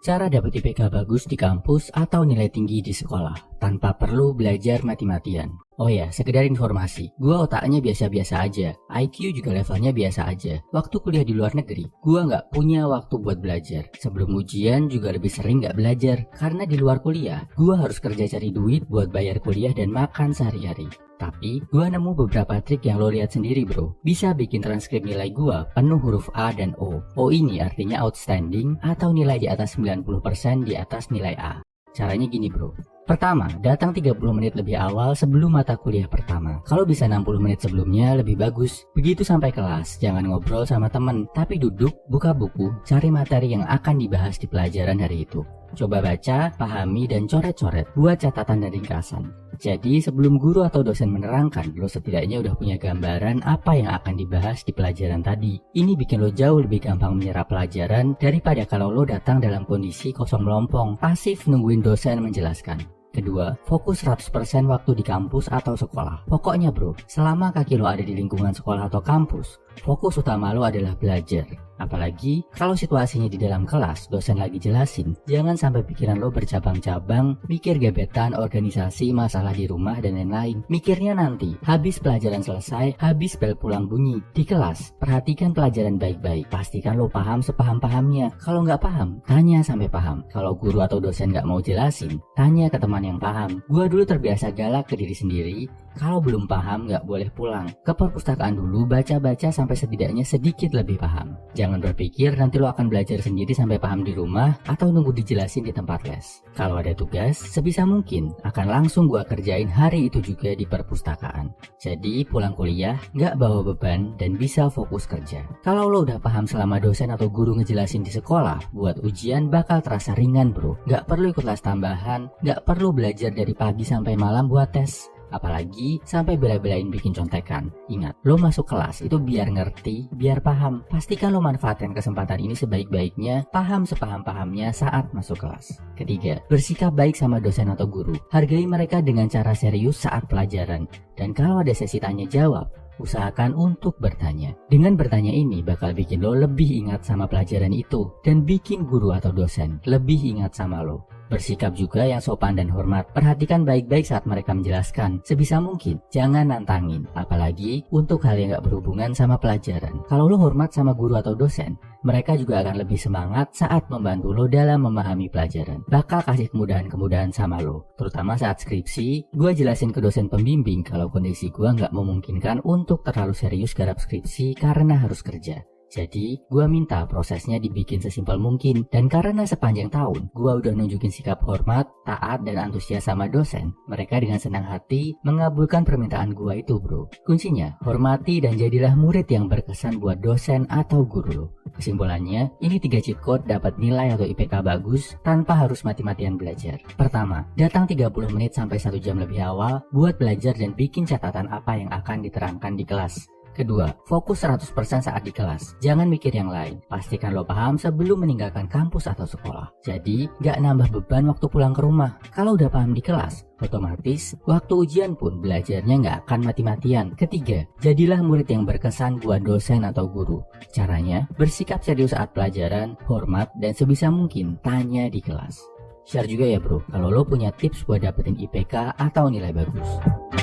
Cara dapat IPK bagus di kampus atau nilai tinggi di sekolah tanpa perlu belajar mati-matian. Oh ya, sekedar informasi, gua otaknya biasa-biasa aja, IQ juga levelnya biasa aja. Waktu kuliah di luar negeri, gua nggak punya waktu buat belajar. Sebelum ujian juga lebih sering nggak belajar, karena di luar kuliah, gua harus kerja cari duit buat bayar kuliah dan makan sehari-hari. Tapi, gua nemu beberapa trik yang lo lihat sendiri bro. Bisa bikin transkrip nilai gua penuh huruf A dan O. O ini artinya outstanding atau nilai di atas 90% di atas nilai A. Caranya gini bro. Pertama, datang 30 menit lebih awal sebelum mata kuliah pertama. Kalau bisa 60 menit sebelumnya lebih bagus. Begitu sampai kelas, jangan ngobrol sama temen, tapi duduk, buka buku, cari materi yang akan dibahas di pelajaran hari itu. Coba baca, pahami, dan coret-coret, buat catatan dan ringkasan. Jadi sebelum guru atau dosen menerangkan, lo setidaknya udah punya gambaran apa yang akan dibahas di pelajaran tadi. Ini bikin lo jauh lebih gampang menyerap pelajaran daripada kalau lo datang dalam kondisi kosong melompong, pasif nungguin dosen menjelaskan. Kedua, fokus 100% waktu di kampus atau sekolah. Pokoknya bro, selama kaki lo ada di lingkungan sekolah atau kampus, fokus utama lo adalah belajar. Apalagi kalau situasinya di dalam kelas, dosen lagi jelasin, jangan sampai pikiran lo bercabang-cabang, mikir gebetan, organisasi, masalah di rumah, dan lain-lain. Mikirnya nanti, habis pelajaran selesai, habis bel pulang bunyi. Di kelas, perhatikan pelajaran baik-baik. Pastikan lo paham sepaham-pahamnya. Kalau nggak paham, tanya sampai paham. Kalau guru atau dosen nggak mau jelasin, tanya ke teman yang paham. Gua dulu terbiasa galak ke diri sendiri. Kalau belum paham nggak boleh pulang. Ke perpustakaan dulu, baca-baca sampai setidaknya sedikit lebih paham. Jangan berpikir nanti lo akan belajar sendiri sampai paham di rumah atau nunggu dijelasin di tempat les. Kalau ada tugas, sebisa mungkin akan langsung gua kerjain hari itu juga di perpustakaan. Jadi pulang kuliah nggak bawa beban dan bisa fokus kerja. Kalau lo udah paham selama dosen atau guru ngejelasin di sekolah, buat ujian bakal terasa ringan bro. Nggak perlu ikut les tambahan, nggak perlu belajar dari pagi sampai malam buat tes. Apalagi sampai bela-belain bikin contekan. Ingat, lo masuk kelas itu biar ngerti, biar paham. Pastikan lo manfaatkan kesempatan ini sebaik-baiknya, paham sepaham-pahamnya saat masuk kelas. Ketiga, bersikap baik sama dosen atau guru. Hargai mereka dengan cara serius saat pelajaran. Dan kalau ada sesi tanya jawab, usahakan untuk bertanya. Dengan bertanya ini bakal bikin lo lebih ingat sama pelajaran itu dan bikin guru atau dosen lebih ingat sama lo. Bersikap juga yang sopan dan hormat. Perhatikan baik-baik saat mereka menjelaskan. Sebisa mungkin jangan nantangin, apalagi untuk hal yang gak berhubungan sama pelajaran. Kalau lo hormat sama guru atau dosen, mereka juga akan lebih semangat saat membantu lo dalam memahami pelajaran. Bakal kasih kemudahan-kemudahan sama lo. Terutama saat skripsi, gue jelasin ke dosen pembimbing kalau kondisi gue gak memungkinkan untuk terlalu serius garap skripsi karena harus kerja. Jadi, gue minta prosesnya dibikin sesimpel mungkin. Dan karena sepanjang tahun, gue udah nunjukin sikap hormat, taat, dan antusias sama dosen, mereka dengan senang hati mengabulkan permintaan gue itu bro. Kuncinya, hormati dan jadilah murid yang berkesan buat dosen atau guru lo. Kesimpulannya, ini 3 cheat code dapat nilai atau IPK bagus tanpa harus mati-matian belajar. Pertama, datang 30 menit sampai 1 jam lebih awal buat belajar dan bikin catatan apa yang akan diterangkan di kelas. Kedua, fokus 100% saat di kelas. Jangan mikir yang lain. Pastikan lo paham sebelum meninggalkan kampus atau sekolah. Jadi, gak nambah beban waktu pulang ke rumah. Kalau udah paham di kelas, otomatis waktu ujian pun belajarnya gak akan mati-matian. Ketiga, jadilah murid yang berkesan buat dosen atau guru. Caranya, bersikap serius saat pelajaran, hormat, dan sebisa mungkin tanya di kelas. Share juga ya bro, kalau lo punya tips buat dapetin IPK atau nilai bagus.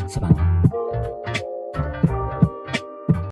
Semangat!